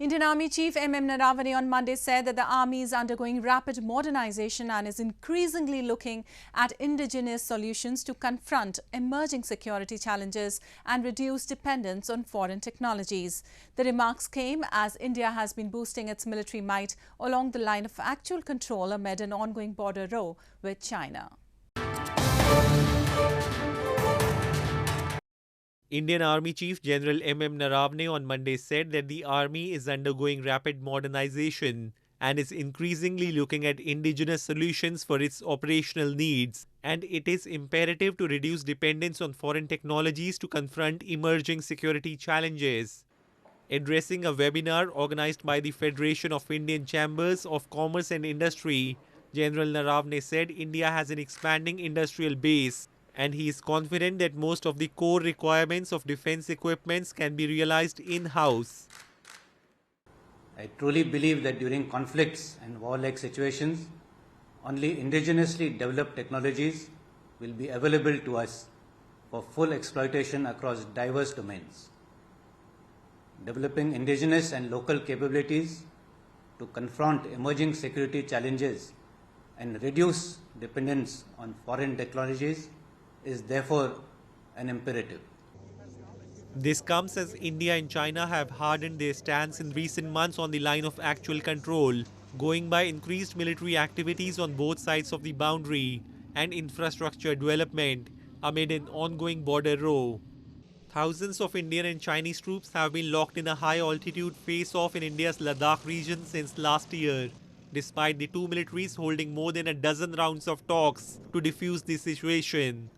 Indian Army Chief M.M. Naravane on Monday said that the Army is undergoing rapid modernization and is increasingly looking at indigenous solutions to confront emerging security challenges and reduce dependence on foreign technologies. The remarks came as India has been boosting its military might along the line of actual control amid an ongoing border row with China. Indian Army Chief General M.M. Naravane on Monday said that the Army is undergoing rapid modernization and is increasingly looking at indigenous solutions for its operational needs, and it is imperative to reduce dependence on foreign technologies to confront emerging security challenges. Addressing a webinar organized by the Federation of Indian Chambers of Commerce and Industry, General Naravane said India has an expanding industrial base and he is confident that most of the core requirements of defense equipments can be realized in-house. I truly believe that during conflicts and war-like situations, only indigenously developed technologies will be available to us for full exploitation across diverse domains. Developing indigenous and local capabilities to confront emerging security challenges and reduce dependence on foreign technologies is therefore an imperative. This comes as India and China have hardened their stance in recent months on the line of actual control, going by increased military activities on both sides of the boundary and infrastructure development amid an ongoing border row. Thousands of Indian and Chinese troops have been locked in a high-altitude face-off in India's Ladakh region since last year, despite the two militaries holding more than a dozen rounds of talks to defuse the situation.